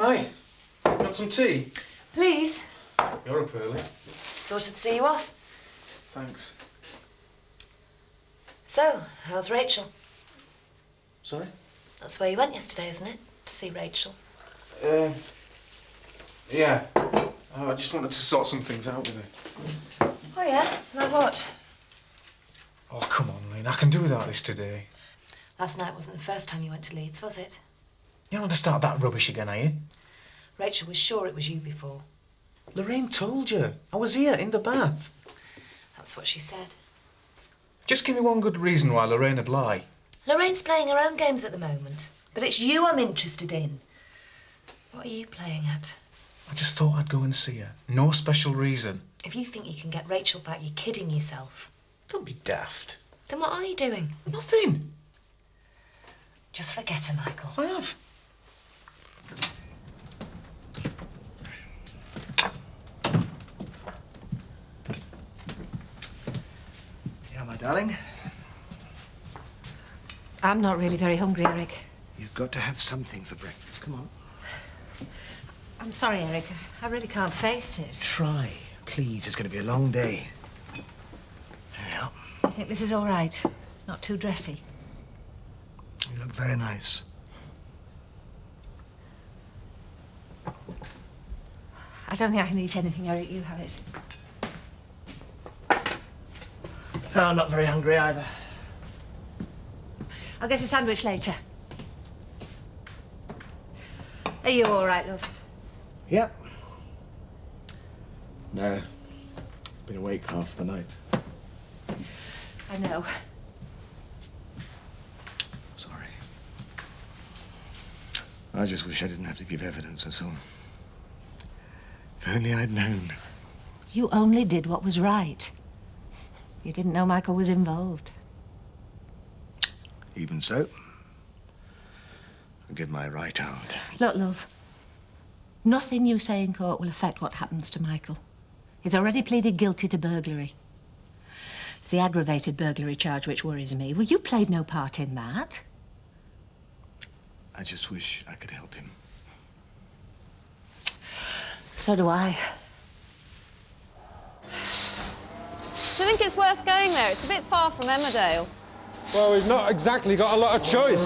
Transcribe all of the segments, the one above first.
Hi. Want some tea? Please. You're up early. Thought I'd see you off. Thanks. So, how's Rachel? Sorry? That's where you went yesterday, isn't it? To see Rachel. Yeah. Oh, I just wanted to sort some things out with her. Oh, yeah? Like what? Oh, come on, Lynn. I can do without this today. Last night wasn't the first time you went to Leeds, was it? You don't want to start that rubbish again, are you? Rachel was sure it was you before. Lorraine told you. I was here, in the bath. That's what she said. Just give me one good reason why Lorraine would lie. Lorraine's playing her own games at the moment, but it's you I'm interested in. What are you playing at? I just thought I'd go and see her. No special reason. If you think you can get Rachel back, you're kidding yourself. Don't be daft. Then what are you doing? Nothing. Just forget her, Michael. I have. Yeah, my darling. I'm not really very hungry, Eric. You've got to have something for breakfast. Come on. I'm sorry, Eric. I really can't face it. Try, please. It's going to be a long day. There we are. Do you think this is all right? Not too dressy? You look very nice. I don't think I can eat anything, Eric. You have it. No, I'm not very hungry either. I'll get a sandwich later. Are you all right, love? Yep. No. Been awake half the night. I know. Sorry. I just wish I didn't have to give evidence, that's all. If only I'd known. You only did what was right. You didn't know Michael was involved. Even so, I'll give my right out. Look, love. Nothing you say in court will affect what happens to Michael. He's already pleaded guilty to burglary. It's the aggravated burglary charge which worries me. Well, you played no part in that. I just wish I could help him. So do I. Do you think it's worth going there? It's a bit far from Emmerdale. Well, we've not exactly got a lot of choice.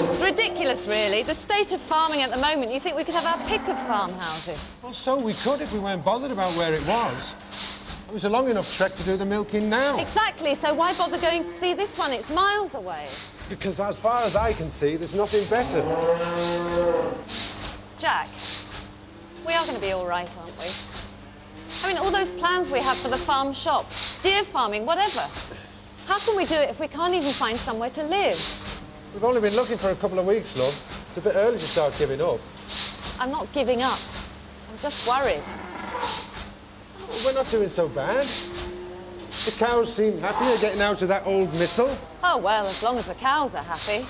It's ridiculous, really. The state of farming at the moment, you think we could have our pick of farmhouses? Well, so we could if we weren't bothered about where it was. It was a long enough trek to do the milking now. Exactly, so why bother going to see this one? It's miles away. Because as far as I can see, there's nothing better. Jack, we are going to be all right, aren't we? I mean, all those plans we have for the farm shop, deer farming, whatever. How can we do it if we can't even find somewhere to live? We've only been looking for a couple of weeks, love. It's a bit early to start giving up. I'm not giving up. I'm just worried. Well, we're not doing so bad. The cows seem happier getting out of that old missile. Oh, well, as long as the cows are happy.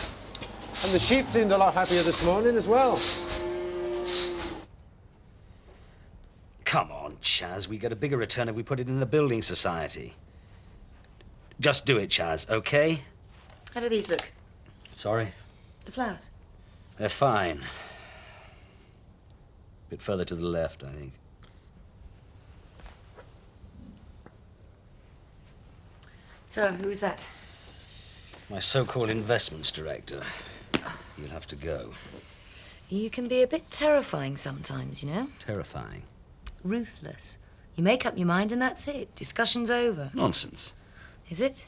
And the sheep seemed a lot happier this morning as well. Come on, Chaz. We get a bigger return if we put it in the building society. Just do it, Chaz, OK? How do these look? Sorry? The flowers? They're fine. A bit further to the left, I think. So, who's that? My so-called investments director. You'll have to go. You can be a bit terrifying sometimes, you know? Terrifying. Ruthless. You make up your mind and that's it. Discussion's over. Nonsense. Is it?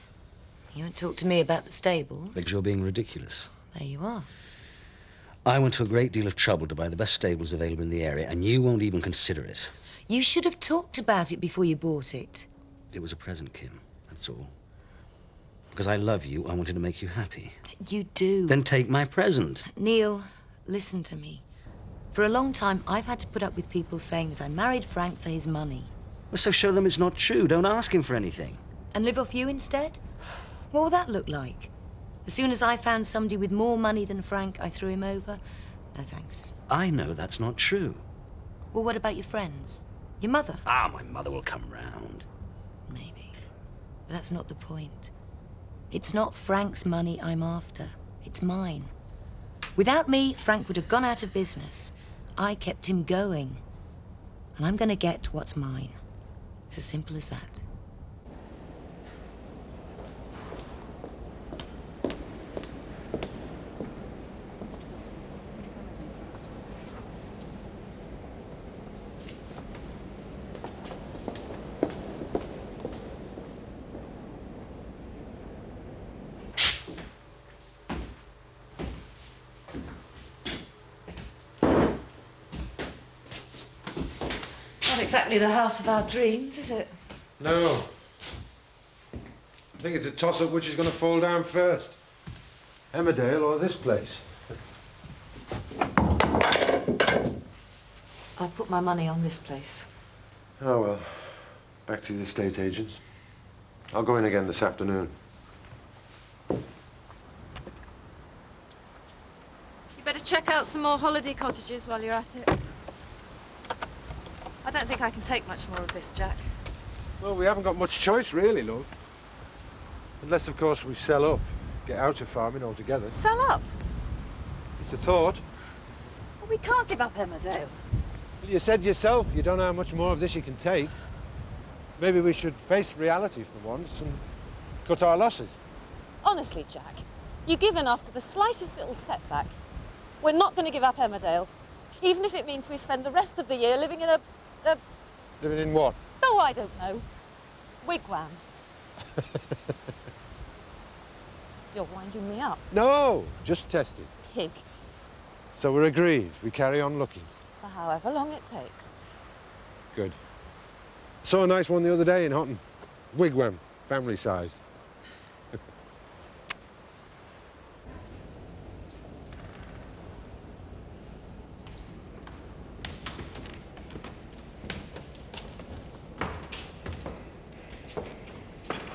You won't talk to me about the stables. Because you're being ridiculous. There you are. I went to a great deal of trouble to buy the best stables available in the area, and you won't even consider it. You should have talked about it before you bought it. It was a present, Kim. That's all. Because I love you, I wanted to make you happy. You do. Then take my present. Neil, listen to me. For a long time, I've had to put up with people saying that I married Frank for his money. Well, so show them it's not true. Don't ask him for anything. And live off you instead? What will that look like? As soon as I found somebody with more money than Frank, I threw him over? No thanks. I know that's not true. Well, what about your friends? Your mother? Ah, my mother will come round. Maybe. But that's not the point. It's not Frank's money I'm after. It's mine. Without me, Frank would have gone out of business. I kept him going. And I'm going to get what's mine. It's as simple as that. Not exactly the house of our dreams, is it? No. I think it's a toss-up which is going to fall down first. Emmerdale or this place. I put my money on this place. Oh, well. Back to the estate agents. I'll go in again this afternoon. You better check out some more holiday cottages while you're at it. I don't think I can take much more of this, Jack. Well, we haven't got much choice, really, love. Unless, of course, we sell up, get out of farming altogether. Sell up? It's a thought. Well, we can't give up Emmerdale. Well, you said yourself you don't know how much more of this you can take. Maybe we should face reality for once and cut our losses. Honestly, Jack, you give in after the slightest little setback. We're not going to give up Emmerdale, even if it means we spend the rest of the year living in a... Living in what? Oh, I don't know. Wigwam. You're winding me up. No, just testing. Pig. So we're agreed. We carry on looking. For however long it takes. Good. Saw a nice one the other day in Houghton. Wigwam, family-sized.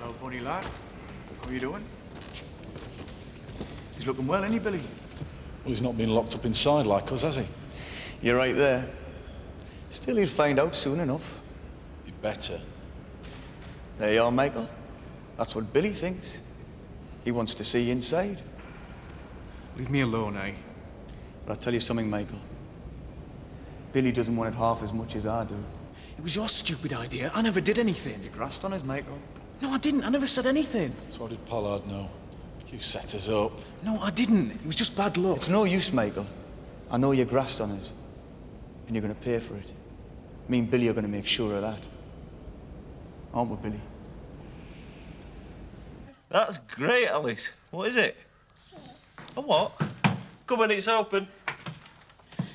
Hello, bunny lad. How are you doing? He's looking well, ain't he, Billy? Well, he's not been locked up inside like us, has he? You're right there. Still, he'll find out soon enough. He'd better. There you are, Michael. That's what Billy thinks. He wants to see inside. Leave me alone, eh? But I'll tell you something, Michael. Billy doesn't want it half as much as I do. It was your stupid idea. I never did anything. You grassed on us, Michael. No, I didn't. I never said anything. So how did Pollard know? You set us up. No, I didn't. It was just bad luck. It's no use, Michael. I know you grassed on us. And you're going to pay for it. Me and Billy are going to make sure of that. Aren't we, Billy? That's great, Alice. What is it? A what? Come on, it's open.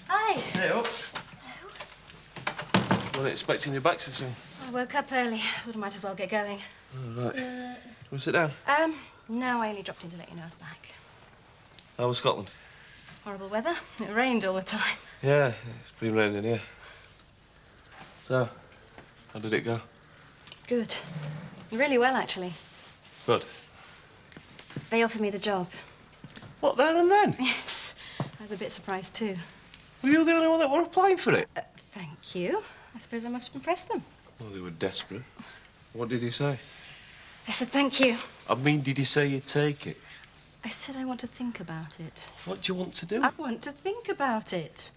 Hi. Hey, up. Wasn't expecting you back so soon. I woke up early. Thought I might as well get going. Oh, right. Do you want to sit down? No, I only dropped in to let you know I was back. How was Scotland? Horrible weather. It rained all the time. Yeah, it's been raining here. So, how did it go? Good. Really well, actually. Good. They offered me the job. What, there and then? Yes. I was a bit surprised, too. Were you the only one that were applying for it? Thank you. I suppose I must have impressed them. Well, they were desperate. What did he say? I said thank you. I mean, did he say you'd take it? I said I want to think about it. What do you want to do? I want to think about it.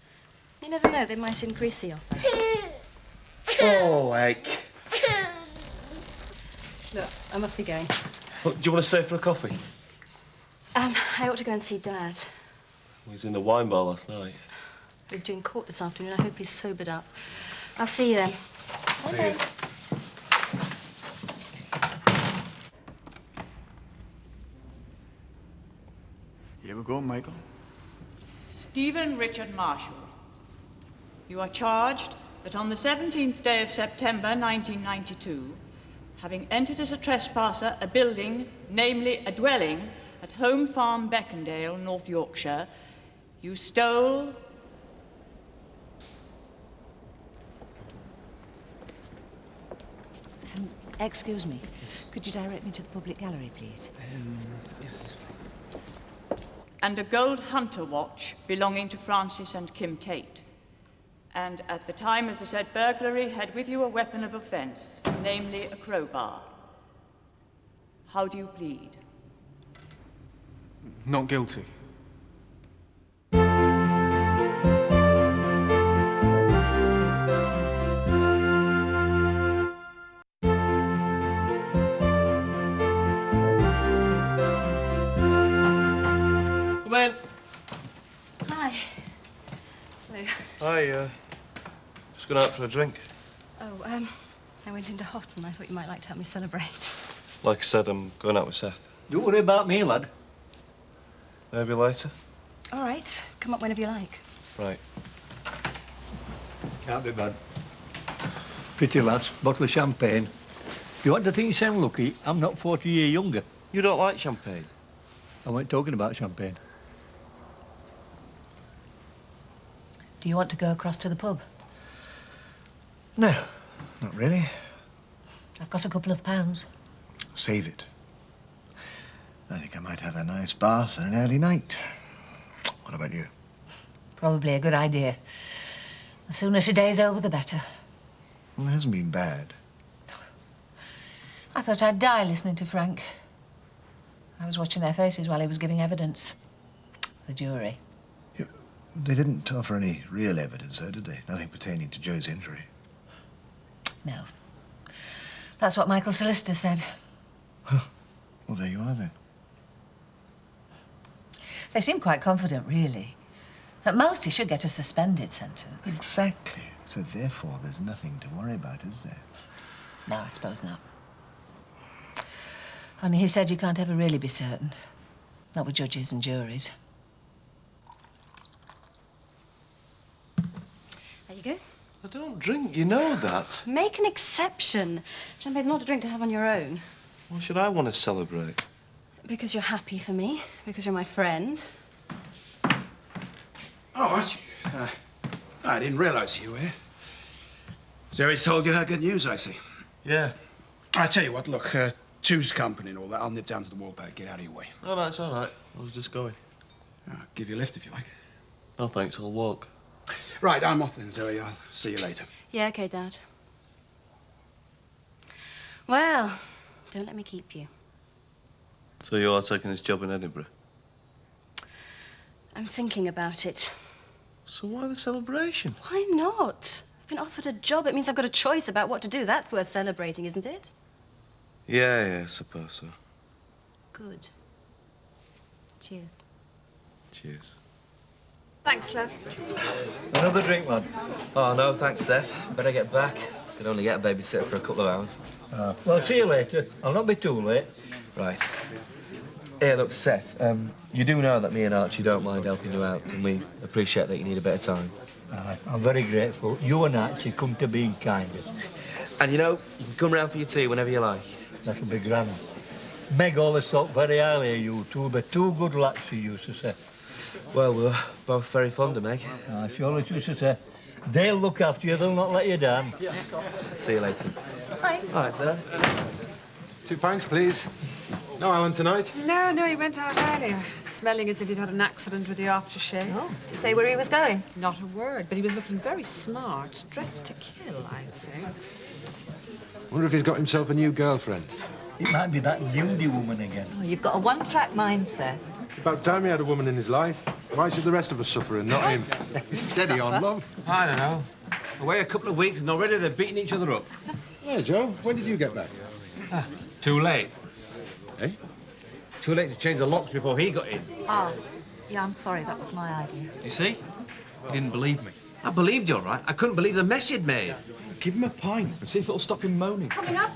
You never know, they might increase the offer. Oh, heck. Look, I must be going. What, do you want to stay for a coffee? I ought to go and see Dad. He was in the wine bar last night. He's doing court this afternoon. I hope he's sobered up. I'll see you then. See you. Here we go, Michael. Stephen Richard Marshall, you are charged that on the 17th day of September 1992, having entered as a trespasser a building, namely a dwelling, at Home Farm, Beckendale, North Yorkshire, you stole... Excuse me. Yes. Could you direct me to the public gallery, please? Yes. and a gold hunter watch belonging to Francis and Kim Tate. And at the time of the said burglary had with you a weapon of offence, namely a crowbar. How do you plead? Not guilty. Hello. Hi, just going out for a drink. Oh, I went into hot and I thought you might like to help me celebrate. Like I said, I'm going out with Seth. Don't worry about me, lad. Maybe later. All right, come up whenever you like. Right. Can't be bad. Pretty lads, bottle of champagne. If you want to think you sound lucky, I'm not 40 years younger. You don't like champagne? I weren't talking about champagne. Do you want to go across to the pub? No, not really. I've got a couple of pounds. Save it. I think I might have a nice bath and an early night. What about you? Probably a good idea. The sooner today's over, the better. Well, it hasn't been bad. I thought I'd die listening to Frank. I was watching their faces while he was giving evidence. The jury. They didn't offer any real evidence, though, did they? Nothing pertaining to Joe's injury. No. That's what Michael's solicitor said. Well, there you are, then. They seem quite confident, really. At most, he should get a suspended sentence. Exactly. So, therefore, there's nothing to worry about, is there? No, I suppose not. Only he said you can't ever really be certain. Not with judges and juries. There you go. I don't drink, you know that. Make an exception. Champagne's not a drink to have on your own. Why should I want to celebrate? Because you're happy for me, because you're my friend. Oh, I didn't realise you were here. Zoe's told you her good news, I see. Yeah. I tell you what, look, two's company and all that. I'll nip down to the Wallpack. Get out of your way. Oh, that's all right. I was just going. I'll give you a lift if you like. No, thanks. I'll walk. Right, I'm off then, Zoe. I'll see you later. Yeah, okay, Dad. Well, don't let me keep you. So you are taking this job in Edinburgh? I'm thinking about it. So why the celebration? Why not? I've been offered a job. It means I've got a choice about what to do. That's worth celebrating, isn't it? Yeah, I suppose so. Good. Cheers. Cheers. Thanks, love. Another drink, lad. Oh, no, thanks, Seth. Better get back. Could only get a babysitter for a couple of hours. Well, see you later. I'll not be too late. Right. Hey, look, Seth, you do know that me and Archie don't mind helping you out, and we appreciate that you need a bit of time. I'm very grateful. You and Archie come to being kinder. And you know, you can come round for your tea whenever you like. That'll be grand. Meg always thought very highly of you two. They're two good lads, she used to say. Well, we're both very fond of Meg. She always used to say, they'll look after you, they'll not let you down. See you later. Hi. All right, sir. 2 pints, please. No Alan tonight? No, he went out earlier, smelling as if he'd had an accident with the aftershave. Oh, did he say where he was going? Not a word, but he was looking very smart, dressed to kill, I'd say. Wonder if he's got himself a new girlfriend. It might be that nudie woman again. Oh, you've got a one-track mind, Seth. About time he had a woman in his life. Why should the rest of us suffer and not him? Steady on, love. I don't know. Away a couple of weeks and already they're beating each other up. Yeah, Joe, when did you get back? Too late. Eh? Too late to change the locks before he got in. Oh, yeah, I'm sorry, that was my idea. You see? He didn't believe me. I believed you, all right. I couldn't believe the mess you'd made. Give him a pint and see if it'll stop him moaning. Coming up?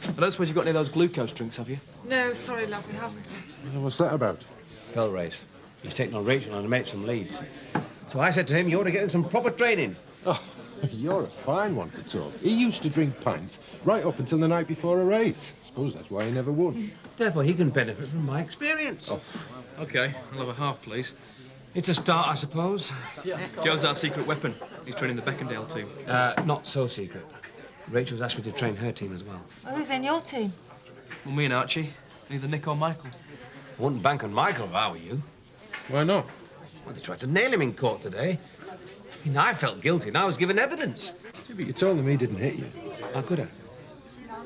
I don't suppose you've got any of those glucose drinks, have you? No, sorry, love, we haven't. What's that about? Fell race. He's taking on Rachel and her mates from Leeds. So I said to him, you ought to get in some proper training. Oh, you're a fine one to talk. He used to drink pints right up until the night before a race. Suppose that's why he never won. Therefore, he can benefit from my experience. Oh, OK. I'll have a half, please. It's a start, I suppose. Joe's our secret weapon. He's training the Beckendale team. Not so secret. Rachel's asked me to train her team as well. Well, who's in your team? Well, me and Archie. Either Nick or Michael. I wouldn't bank on Michael if I were you. Why not? Well, they tried to nail him in court today. I mean, I felt guilty and I was given evidence. Yeah, but you told him he didn't hit you. How could I?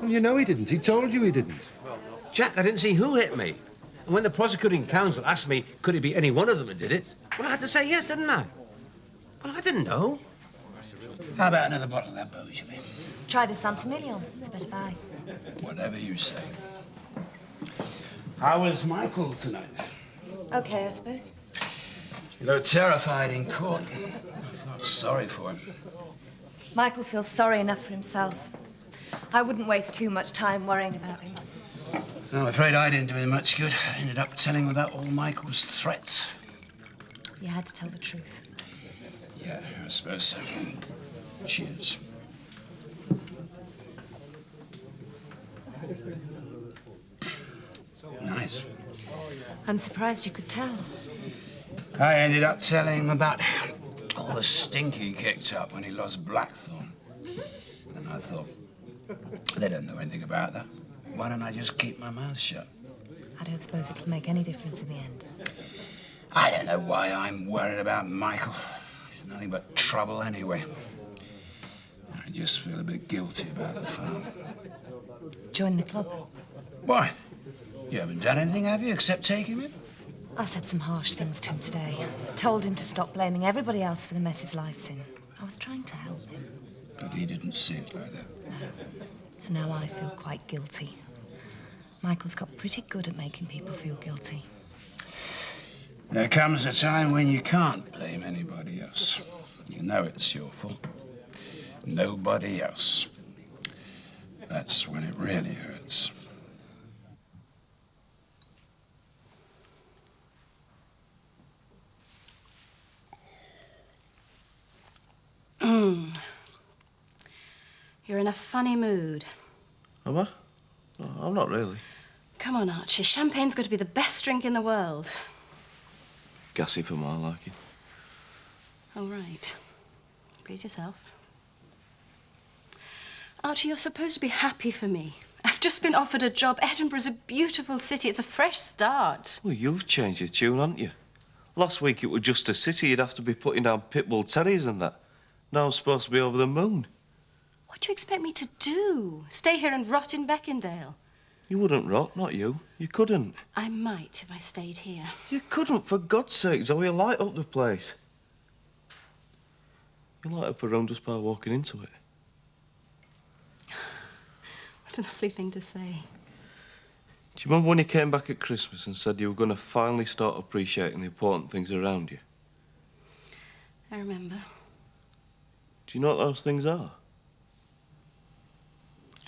Well, you know he didn't. He told you he didn't. Jack, I didn't see who hit me. And when the prosecuting counsel asked me, could it be any one of them who did it, well, I had to say yes, didn't I? Well, I didn't know. How about another bottle of that booze, you mean? Try the Santamillion. It's a better buy. Whatever you say. How was Michael tonight? OK, I suppose. You look terrified in court. I felt sorry for him. Michael feels sorry enough for himself. I wouldn't waste too much time worrying about him. I'm afraid I didn't do him much good. I ended up telling him about all Michael's threats. You had to tell the truth. Yeah, I suppose so. Cheers. Nice. I'm surprised you could tell. I ended up telling him about all the stink he kicked up when he lost Blackthorn. And I thought, they don't know anything about that. Why don't I just keep my mouth shut? I don't suppose it'll make any difference in the end. I don't know why I'm worried about Michael. He's nothing but trouble anyway. I just feel a bit guilty about the farm. Join the club. Why? You haven't done anything, have you, except take him in? I said some harsh things to him today. Told him to stop blaming everybody else for the mess his life's in. I was trying to help him. But he didn't see it like that. No. And now I feel quite guilty. Michael's got pretty good at making people feel guilty. There comes a time when you can't blame anybody else. You know it's your fault. Nobody else. That's when it really hurts. You're in a funny mood. Am I? Oh, I'm not really. Come on, Archie. Champagne's going to be the best drink in the world. Gassy for my liking. All right. Please yourself. Archie, you're supposed to be happy for me. I've just been offered a job. Edinburgh's a beautiful city. It's a fresh start. Well, you've changed your tune, haven't you? Last week it was just a city. You'd have to be putting down pit bull terriers and that. Now I'm supposed to be over the moon. What do you expect me to do? Stay here and rot in Beckendale? You wouldn't rot, not you. You couldn't. I might if I stayed here. You couldn't, for God's sake, Zoe. You light up the place. You light up a room just by walking into it. What a lovely thing to say. Do you remember when you came back at Christmas and said you were going to finally start appreciating the important things around you? I remember. Do you know what those things are?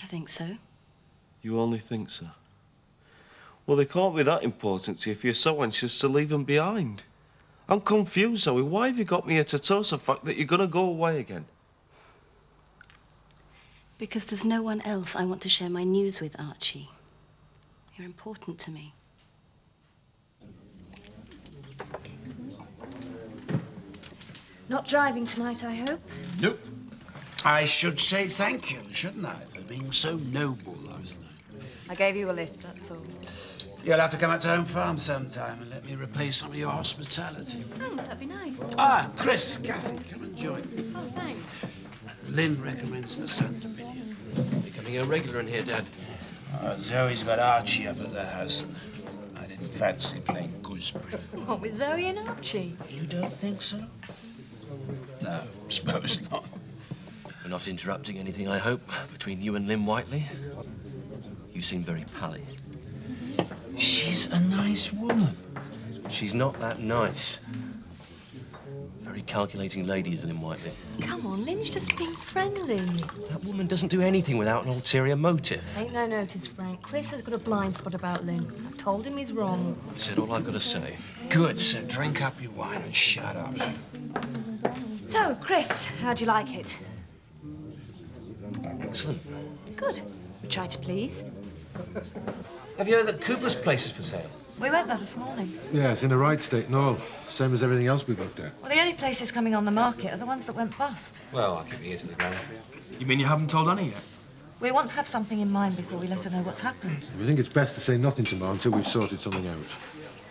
I think so. You only think so? Well, they can't be that important to you if you're so anxious to leave them behind. I'm confused, Zoe. Why have you got me here to toast the fact that you're going to go away again? Because there's no one else I want to share my news with, Archie. You're important to me. Not driving tonight, I hope? Nope. I should say thank you, shouldn't I, for being so noble last night. I gave you a lift, that's all. You'll have to come out to Home Farm sometime and let me repay some of your hospitality. Thanks, that'd be nice. Ah, Chris, Kathy, come and join me. Oh, thanks. Lynn recommends the Santa Minion. Becoming a regular in here, Dad. Zoe's got Archie up at the house, and I didn't fancy playing gooseberry. What, with Zoe and Archie? You don't think so? No, suppose not. We're not interrupting anything, I hope, between you and Lynn Whiteley. You seem very pally. She's a nice woman. She's not that nice. Very calculating lady is Lynn Whiteley. Come on, Lynn's just being friendly. That woman doesn't do anything without an ulterior motive. Ain't no notice, Frank. Chris has got a blind spot about Lynn. I've told him he's wrong. I've said all I've got to say. Good, so drink up your wine and shut up. So, Chris, how'd you like it? Excellent. Good. We try to please. Have you heard that Cooper's place is for sale? We went there this morning. Yeah, it's in the right state and all. Same as everything else we've looked at. Well, the only places coming on the market are the ones that went bust. Well, I'll keep my ears to the ground. You mean you haven't told Annie yet? We want to have something in mind before we let her know what's happened. We think it's best to say nothing tomorrow until we've sorted something out.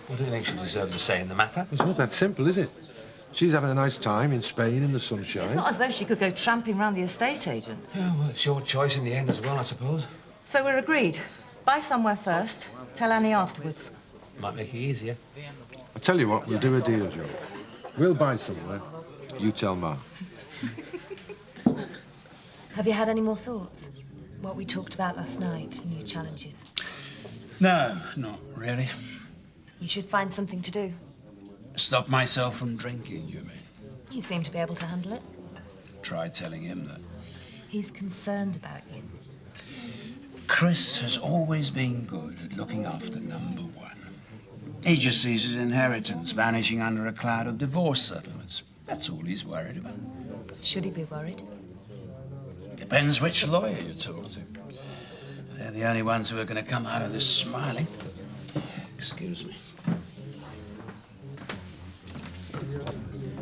Well, do you think she deserves a say in the matter? It's not that simple, is it? She's having a nice time in Spain in the sunshine. It's not as though she could go tramping round the estate agents. Yeah, well, it's your choice in the end as well, I suppose. So we're agreed. Buy somewhere first, tell Annie afterwards. Might make it easier. I tell you what, we'll do a deal, Joe. We'll buy somewhere. You tell Ma. Have you had any more thoughts? What we talked about last night, new challenges? No, not really. You should find something to do. Stop myself from drinking, you mean? You seem to be able to handle it. Try telling him that. He's concerned about you. Chris has always been good at looking after number one. He just sees his inheritance vanishing under a cloud of divorce settlements. That's all he's worried about. Should he be worried? Depends which lawyer you talk to. They're the only ones who are going to come out of this smiling. Excuse me.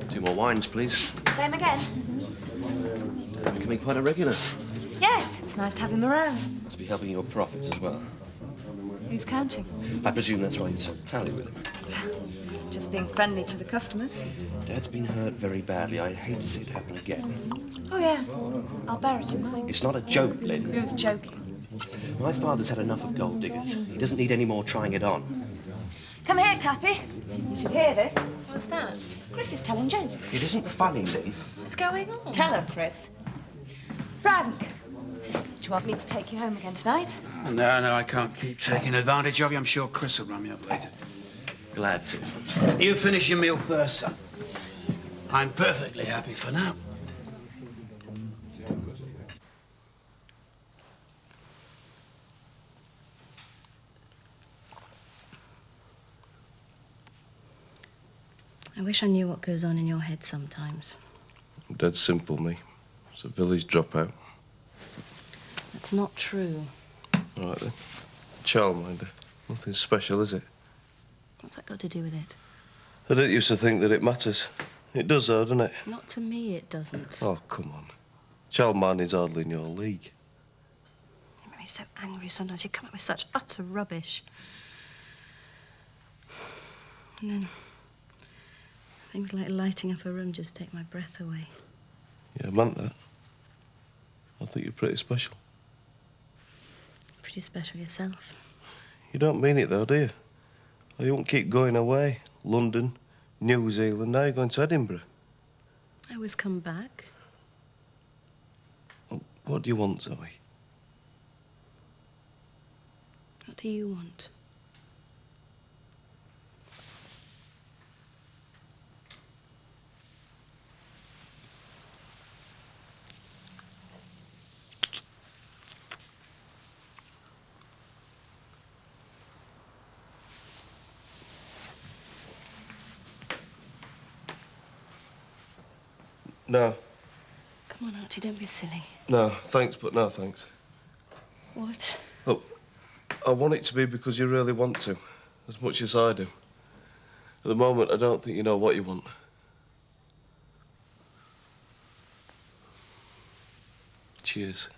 2 more wines, please. Same again. It's becoming quite a regular. Yes, it's nice to have him around. Must be helping your profits as well. Who's counting? I presume that's why you're so pally with him. Just being friendly to the customers. Dad's been hurt very badly. I hate to see it happen again. Oh, yeah. I'll bear it in mind. It's not a joke, Lynn. Who's joking? My father's had enough of gold diggers. He doesn't need any more trying it on. Come here, Kathy. You should hear this. What's that? Chris is telling jokes. It isn't funny, Lynn. What's going on? Tell her, Chris. Frank, do you want me to take you home again tonight? No, I can't keep taking advantage of you. I'm sure Chris will run me up later. Glad to. You finish your meal first, son. I'm perfectly happy for now. I wish I knew what goes on in your head sometimes. Dead simple, me. It's a village dropout. That's not true. All right, then. Childminder. Nothing special, is it? What's that got to do with it? I didn't used to think that it matters. It does, though, doesn't it? Not to me, it doesn't. Oh, come on. Childminding's hardly in your league. You make me so angry sometimes. You come up with such utter rubbish. And then things like lighting up a room just take my breath away. Yeah, I meant that. I think you're pretty special. Pretty special yourself. You don't mean it, though, do you? Or you won't keep going away. London, New Zealand, now you're going to Edinburgh. I always come back. What do you want, Zoe? What do you want? No. Come on, Archie, don't be silly. No, thanks, but no thanks. What? Look, I want it to be because you really want to, as much as I do. At the moment, I don't think you know what you want. Cheers.